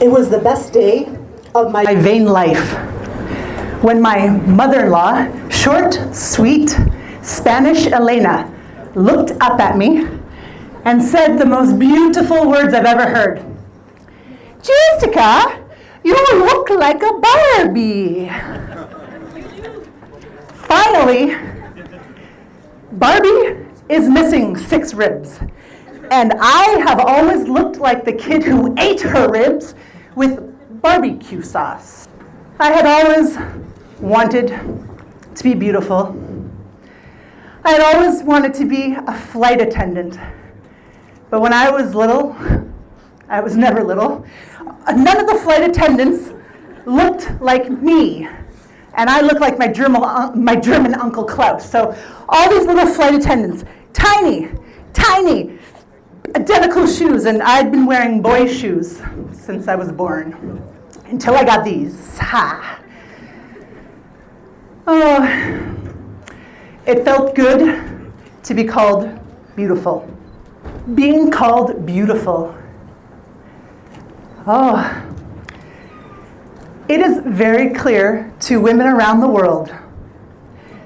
It was the best day of my vain life when my mother-in-law, short, sweet, Spanish Elena, looked up at me and said the most beautiful words I've ever heard. "Jessica, you look like a Barbie." Finally, Barbie is missing 6 ribs. And I have always looked like the kid who ate her ribs with barbecue sauce. I had always wanted to be beautiful. I had always wanted to be a flight attendant. But when I was little, I was never little, none of the flight attendants looked like me. And I looked like my German Uncle Klaus. So all these little flight attendants, tiny, identical shoes, and I'd been wearing boy shoes since I was born, until I got these. Ha! Oh, it felt good to be called beautiful. Being called beautiful. Oh, it is very clear to women around the world.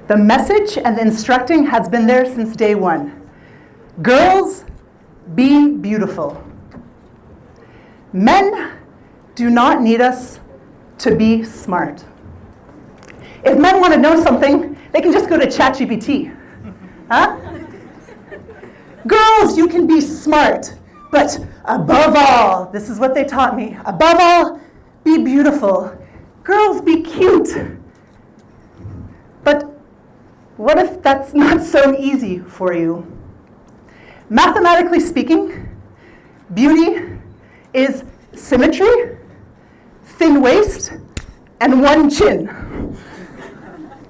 The message and the instructing has been there since day one. Girls, be beautiful. Men do not need us to be smart. If men want to know something, they can just go to ChatGPT. Huh? Girls, you can be smart, but above all, this is what they taught me, above all, be beautiful. Girls, be cute. But what if that's not so easy for you? Mathematically speaking, beauty is symmetry, thin waist, and one chin.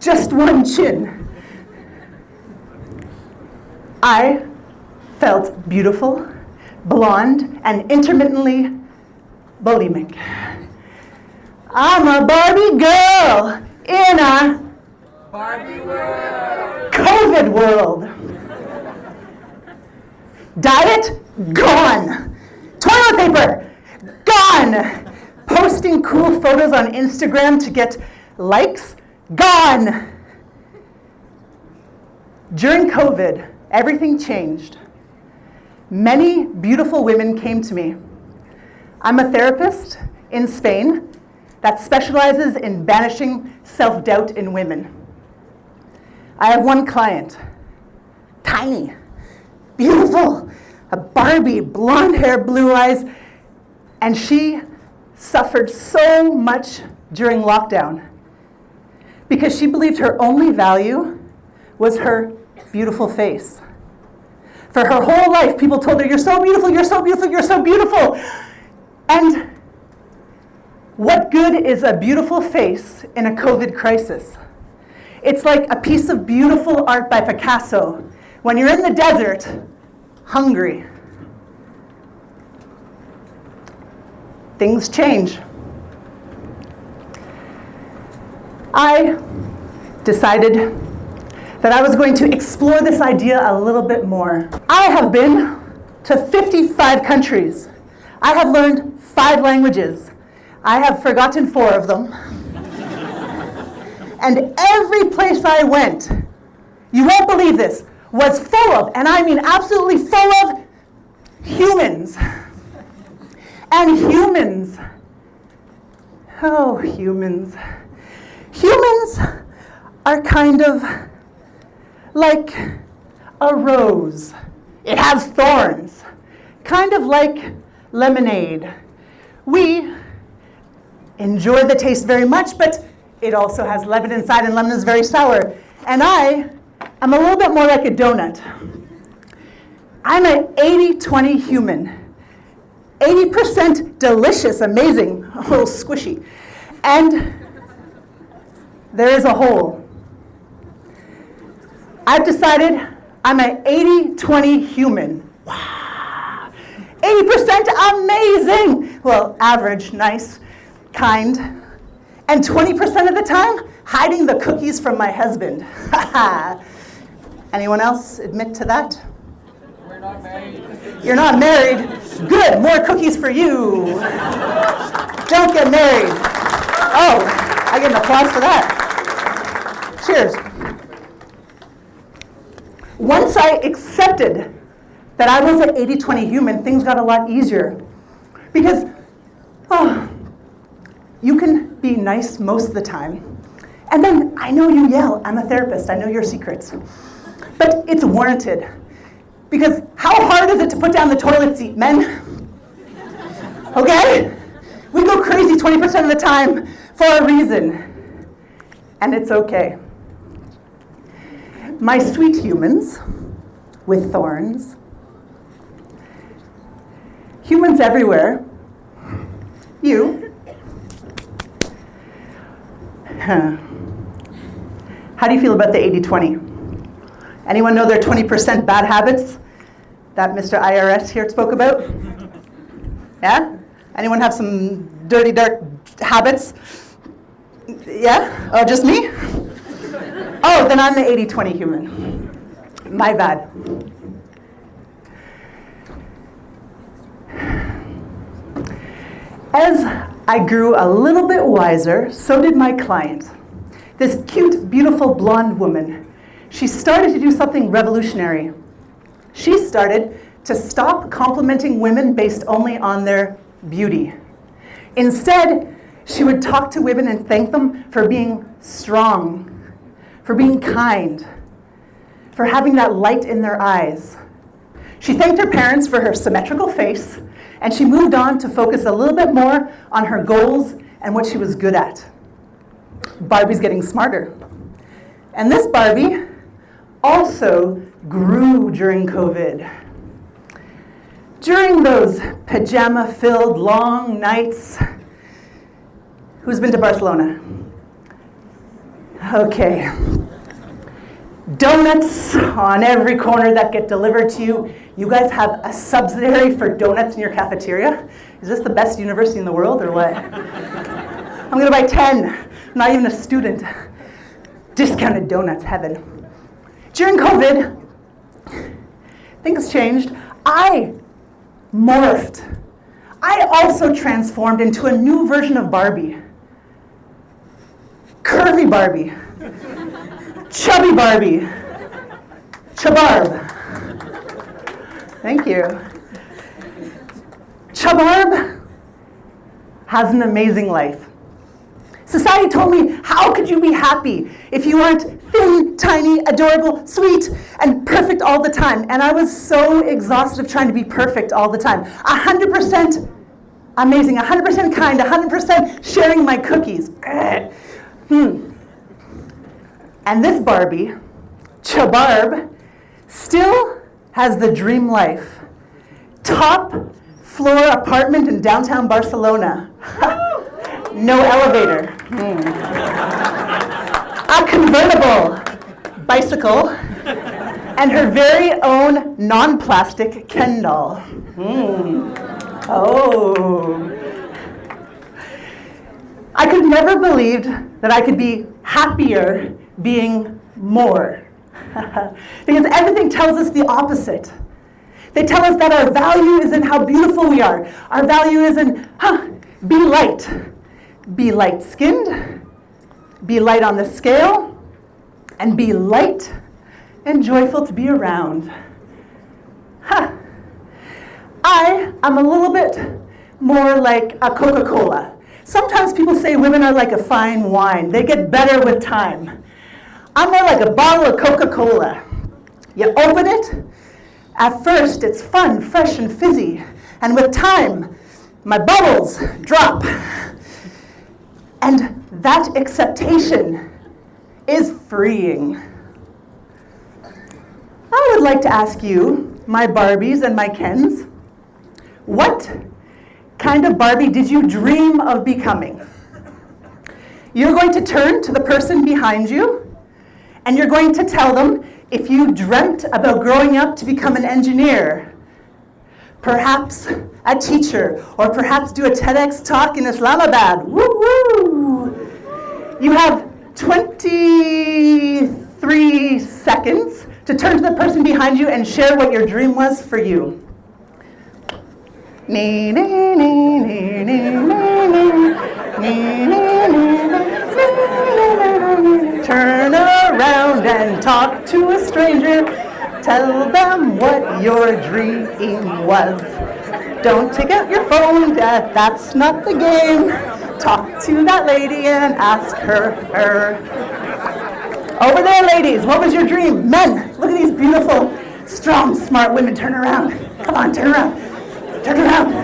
Just one chin. I felt beautiful, blonde, and intermittently bulimic. I'm a Barbie girl in a Barbie world. COVID world. Diet, gone. Toilet paper, gone. Posting cool photos on Instagram to get likes, gone. During COVID, everything changed. Many beautiful women came to me. I'm a therapist in Spain that specializes in banishing self-doubt in women. I have one client, tiny, beautiful, a Barbie, blonde hair, blue eyes, and she suffered so much during lockdown because she believed her only value was her beautiful face. For her whole life, people told her, "You're so beautiful, you're so beautiful, you're so beautiful." And what good is a beautiful face in a COVID crisis? It's like a piece of beautiful art by Picasso when you're in the desert, hungry. Things change. I decided that I was going to explore this idea a little bit more. I have been to 55 countries. I have learned 5 languages. I have forgotten 4 of them. And every place I went, you won't believe this, was full of, and I mean absolutely full of, humans. And humans, oh, humans. Humans are kind of like a rose. It has thorns, kind of like lemonade. We enjoy the taste very much, but it also has lemon inside, and lemon is very sour. And I am a little bit more like a donut. I'm an 80-20 human. 80% delicious, amazing, a little squishy. And there is a hole. I've decided I'm an 80-20 human. Wow. 80% amazing. Well, average, nice, kind. And 20% of the time, hiding the cookies from my husband. Anyone else admit to that? We're not married. You're not married. Good, more cookies for you. Don't get married. Oh, I get an applause for that. Cheers. Once I accepted that I was an 80-20 human, things got a lot easier. Because, you can be nice most of the time. And then I know you yell. I'm a therapist. I know your secrets. But it's warranted. Because how hard is it to put down the toilet seat, men? Okay? We go crazy 20% of the time for a reason. And it's okay. My sweet humans with thorns, humans everywhere, you, how do you feel about the 80-20? Anyone know their 20% bad habits that Mr. IRS here spoke about? Yeah? Anyone have some dirty, dark habits? Yeah? Oh, just me? Oh, then I'm the 80-20 human. My bad. As I grew a little bit wiser, so did my client. This cute, beautiful blonde woman. She started to do something revolutionary. She started to stop complimenting women based only on their beauty. Instead, she would talk to women and thank them for being strong, for being kind, for having that light in their eyes. She thanked her parents for her symmetrical face, and she moved on to focus a little bit more on her goals and what she was good at. Barbie's getting smarter. And this Barbie also grew during COVID. During those pajama-filled long nights, who's been to Barcelona? Okay. Donuts on every corner that get delivered to you. You guys have a subsidiary for donuts in your cafeteria? Is this the best university in the world or what? I'm gonna buy 10. I'm not even a student. Discounted donuts, heaven. During COVID, things changed. I morphed. I also transformed into a new version of Barbie. Curvy Barbie. Chubby Barbie. Chabarb. Thank you. Chabarb has an amazing life. Society told me, how could you be happy if you aren't thin, tiny, adorable, sweet, and perfect all the time? And I was so exhausted of trying to be perfect all the time. 100% amazing, 100% kind, 100% sharing my cookies. And this Barbie, Chabarb, still has the dream life. Top floor apartment in downtown Barcelona. No elevator. A convertible bicycle, and her very own non-plastic Ken doll. Oh. I could never believed that I could be happier being more. Because everything tells us the opposite. They tell us that our value is in how beautiful we are. Our value is in, be light. Be light-skinned, be light on the scale, and be light and joyful to be around. I am a little bit more like a Coca-Cola. Sometimes people say women are like a fine wine. They get better with time. I'm more like a bottle of Coca-Cola. You open it, at first it's fun, fresh, and fizzy. And with time, my bubbles drop. And that acceptation is freeing. I would like to ask you, my Barbies and my Kens, what kind of Barbie did you dream of becoming? You're going to turn to the person behind you, and you're going to tell them if you dreamt about growing up to become an engineer, perhaps a teacher, or perhaps do a TEDx talk in Islamabad. Woo-woo! You have 23 seconds to turn to the person behind you and share what your dream was for you. Nee, nee, nee, nee, nee, nee, nee. Turn around and talk to a stranger. Tell them what your dream was. Don't take out your phone, that's not the game. Talk to that lady and ask her. Over there, ladies, what was your dream? Men, look at these beautiful, strong, smart women. Turn around. Come on, turn around. Turn around.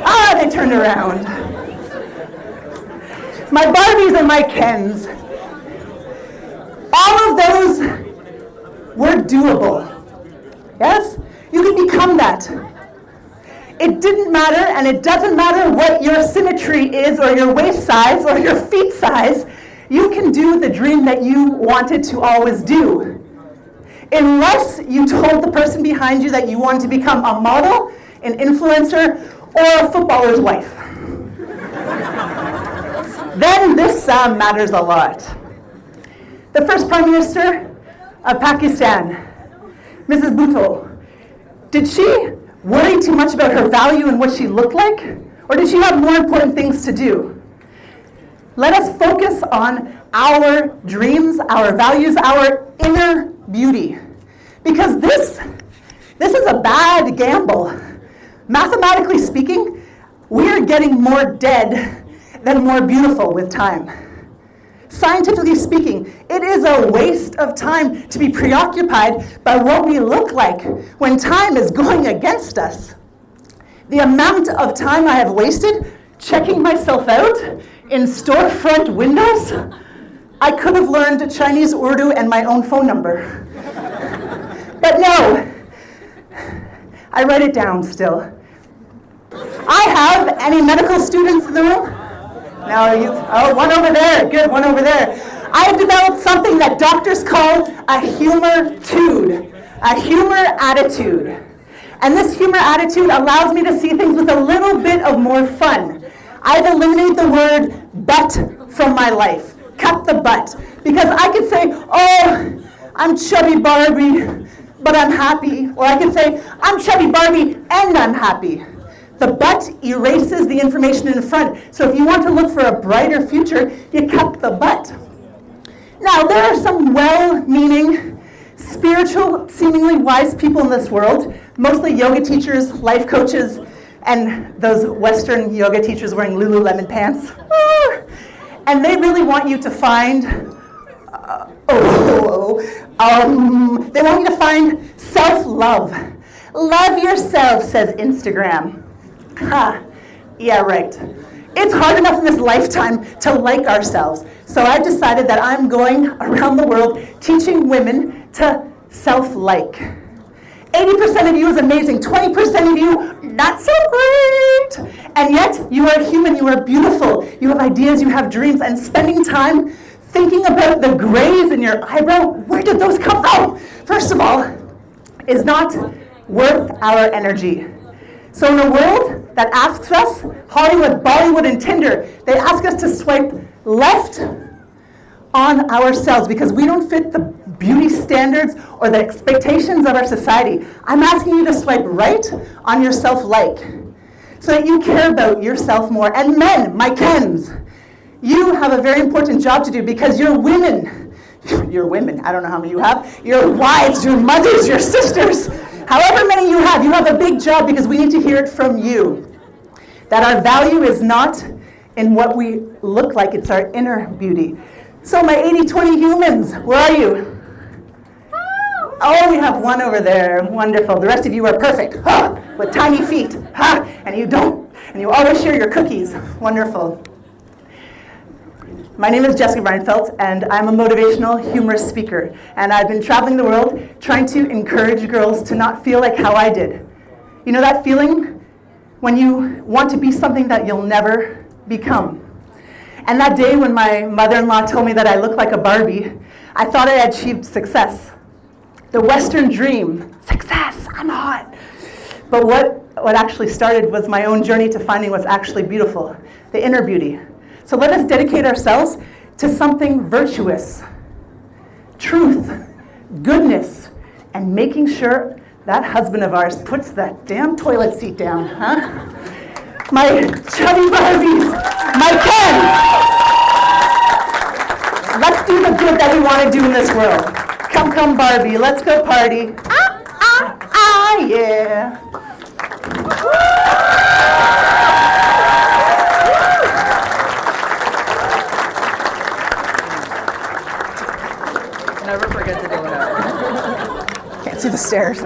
Ah, they turned around. My Barbies and my Kens. All of those were doable. Yes? You could become that. It didn't matter, and it doesn't matter what your symmetry is, or your waist size, or your feet size. You can do the dream that you wanted to always do. Unless you told the person behind you that you wanted to become a model, an influencer, or a footballer's wife. Then this matters a lot. The first Prime Minister of Pakistan, Mrs. Bhutto, did she worry too much about her value and what she looked like? Or did she have more important things to do? Let us focus on our dreams, our values, our inner beauty. Because this is a bad gamble. Mathematically speaking, we're getting more dead than more beautiful with time. Scientifically speaking, it is a waste of time to be preoccupied by what we look like when time is going against us. The amount of time I have wasted checking myself out in storefront windows, I could have learned Chinese Urdu and my own phone number. But no, I write it down still. I have any medical students in the room? No, one over there, good, one over there. I have developed something that doctors call a humor-tude, a humor attitude. And this humor attitude allows me to see things with a little bit of more fun. I've eliminated the word but from my life, cut the but. Because I could say, oh, I'm chubby Barbie, but I'm happy. Or I could say, I'm chubby Barbie and I'm happy. The but erases the information in front. So if you want to look for a brighter future, you cut the but. Now, there are some well-meaning, spiritual, seemingly wise people in this world, mostly yoga teachers, life coaches, and those Western yoga teachers wearing Lululemon pants. And they really want you to find, they want you to find self-love. Love yourself, says Instagram. Yeah, right. It's hard enough in this lifetime to like ourselves. So I've decided that I'm going around the world teaching women to self-like. 80% of you is amazing. 20% of you, not so great. And yet, you are human, you are beautiful. You have ideas, you have dreams. And spending time thinking about the grays in your eyebrow, where did those come from? First of all, is not worth our energy. So in a world that asks us, Hollywood, Bollywood, and Tinder, they ask us to swipe left on ourselves because we don't fit the beauty standards or the expectations of our society. I'm asking you to swipe right on your self-like so that you care about yourself more. And men, my Kens, you have a very important job to do because you're women. You're women, I don't know how many you have. Your wives, your mothers, your sisters. However many you have a big job because we need to hear it from you. That our value is not in what we look like, it's our inner beauty. So my 80-20 humans, where are you? Oh, we have one over there, wonderful. The rest of you are perfect, with tiny feet, and you don't, and you always share your cookies, wonderful. My name is Jessica Breitenfeld, and I'm a motivational humorous speaker. And I've been traveling the world trying to encourage girls to not feel like how I did. You know that feeling when you want to be something that you'll never become? And that day when my mother-in-law told me that I looked like a Barbie, I thought I had achieved success. The Western dream, success, I'm hot. But what actually started was my own journey to finding what's actually beautiful, the inner beauty. So let us dedicate ourselves to something virtuous, truth, goodness, and making sure That husband of ours puts that damn toilet seat down, huh? My chubby Barbies, my Kens. Let's do the good that we want to do in this world. Come, come, Barbie, let's go party. Yeah. Never forget to do it. Can't see the stairs.